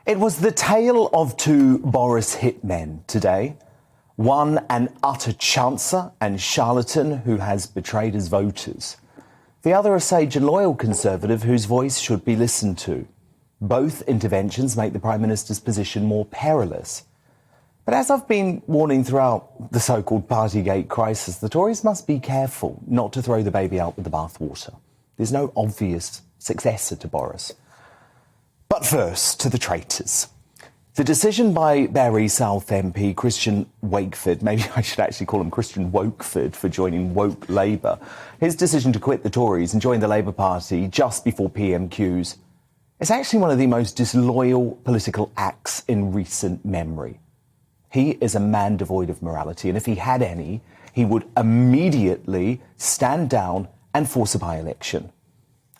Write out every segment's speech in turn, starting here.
It was the tale of two Boris hitmen today. One, an utter chancer and charlatan who has betrayed his voters. The other, a sage and loyal Conservative whose voice should be listened to. Both interventions make the Prime Minister's position more perilous. But as I've been warning throughout the so-called Partygate crisis, the Tories must be careful not to throw the baby out with the bathwater. There's no obvious successor to Boris. But first, to the traitors. The decision by Bury South MP Christian Wakeford, maybe I should actually call him Christian Wakeford for joining woke Labour, his decision to quit the Tories and join the Labour Party just before PMQs, is actually one of the most disloyal political acts in recent memory. He is a man devoid of morality, and if he had any, he would immediately stand down and force a by-election.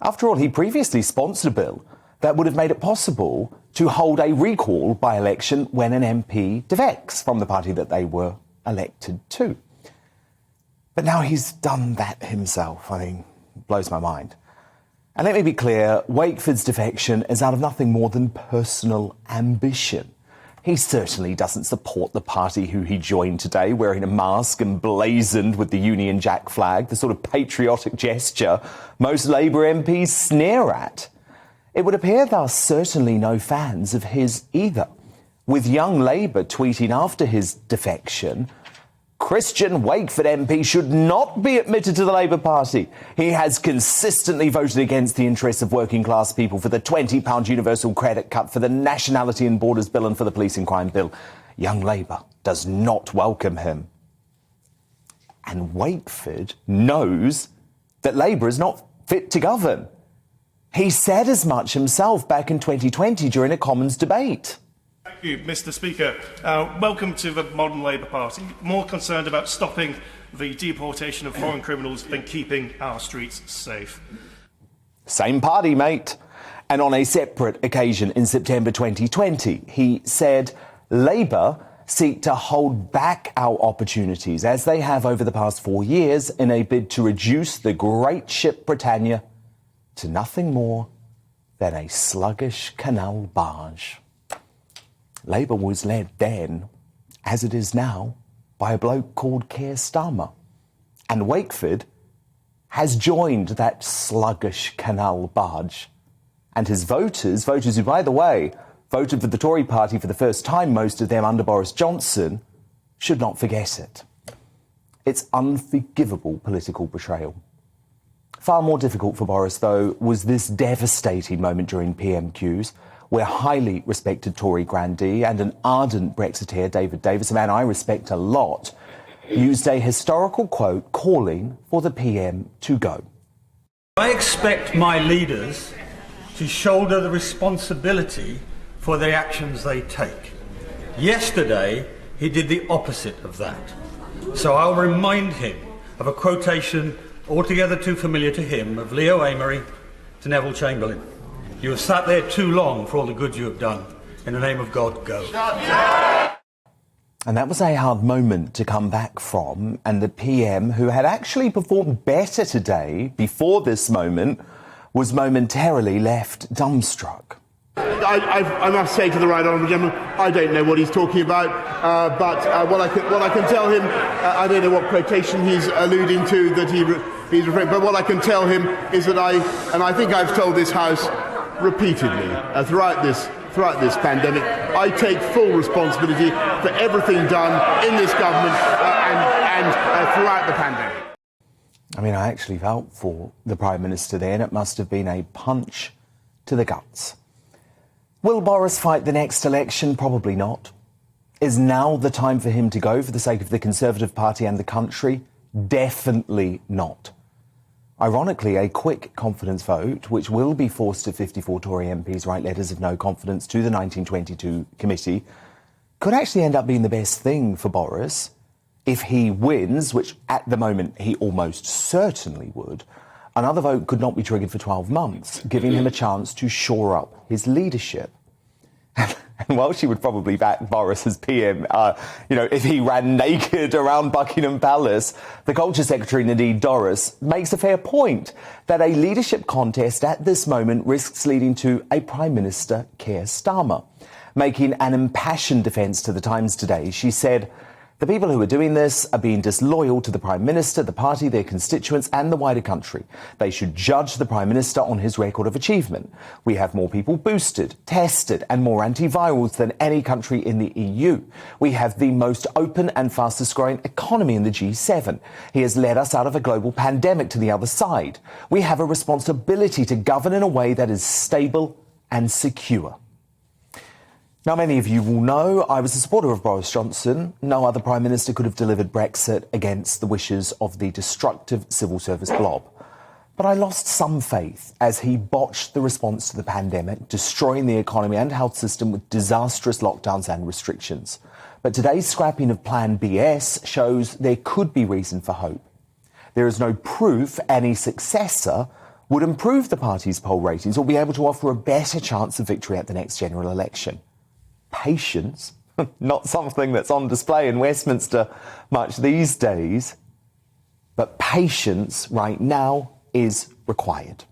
After all, he previously sponsored a bill that would have made it possible to hold a recall by-election when an MP defects from the party that they were elected to. But now he's done that himself. I mean, it blows my mind. And let me be clear, Wakeford's defection is out of nothing more than personal ambition. He certainly doesn't support the party who he joined today, wearing a mask and blazoned with the Union Jack flag, the sort of patriotic gesture most Labour MPs sneer at. It would appear there are certainly no fans of his either, with Young Labour tweeting after his defection, Christian Wakeford MP should not be admitted to the Labour Party. He has consistently voted against the interests of working class people, for the £20 universal credit cut, for the Nationality and Borders Bill and for the Police and Crime Bill. Young Labour does not welcome him. And Wakeford knows that Labour is not fit to govern. He said as much himself back in 2020 during a Commons debate. Thank you, Mr. Speaker. Welcome to the modern Labour Party, more concerned about stopping the deportation of foreign criminals than keeping our streets safe. Same party, mate. And on a separate occasion in September 2020, he said Labour seek to hold back our opportunities, as they have over the past 4 years, in a bid to reduce the great ship Britannia to nothing more than a sluggish canal barge. Labour was led then, as it is now, by a bloke called Keir Starmer. And Wakeford has joined that sluggish canal barge. And his voters who, by the way, voted for the Tory party for the first time, most of them under Boris Johnson, should not forget it. It's unforgivable political betrayal. Far more difficult for Boris, though, was this devastating moment during PMQs, where highly respected Tory grandee and an ardent Brexiteer, David Davis, a man I respect a lot, used a historical quote calling for the PM to go. I expect my leaders to shoulder the responsibility for the actions they take. Yesterday, he did the opposite of that. So I'll remind him of a quotation altogether too familiar to him of Leo Amery to Neville Chamberlain. You have sat there too long for all the good you have done. In the name of God, go. And that was a hard moment to come back from, and the PM, who had actually performed better today before this moment, was momentarily left dumbstruck. I must say to the right honourable gentleman, I don't know what he's talking about, but what I can tell him, I don't know what quotation he's alluding to that he's referring. But what I can tell him is that I think I've told this House repeatedly throughout this pandemic, I take full responsibility for everything done in this government and throughout the pandemic. I mean, I actually felt for the Prime Minister then. It must have been a punch to the guts. Will Boris fight the next election? Probably not. Is now the time for him to go for the sake of the Conservative Party and the country? Definitely not. Ironically, a quick confidence vote, which will be forced if 54 Tory MPs write letters of no confidence to the 1922 committee, could actually end up being the best thing for Boris if he wins, which at the moment he almost certainly would. Another vote could not be triggered for 12 months, giving him a chance to shore up his leadership. And while she would probably back Boris as PM, if he ran naked around Buckingham Palace, the Culture Secretary, Nadine Dorries, makes a fair point that a leadership contest at this moment risks leading to a Prime Minister Keir Starmer. Making an impassioned defence to the Times today, she said, "The people who are doing this are being disloyal to the Prime Minister, the party, their constituents and the wider country. They should judge the Prime Minister on his record of achievement. We have more people boosted, tested and more antivirals than any country in the EU. We have the most open and fastest growing economy in the G7. He has led us out of a global pandemic to the other side. We have a responsibility to govern in a way that is stable and secure." Now, many of you will know I was a supporter of Boris Johnson. No other Prime Minister could have delivered Brexit against the wishes of the destructive civil service blob. But I lost some faith as he botched the response to the pandemic, destroying the economy and health system with disastrous lockdowns and restrictions. But today's scrapping of Plan BS shows there could be reason for hope. There is no proof any successor would improve the party's poll ratings or be able to offer a better chance of victory at the next general election. Patience, not something that's on display in Westminster much these days, but patience right now is required.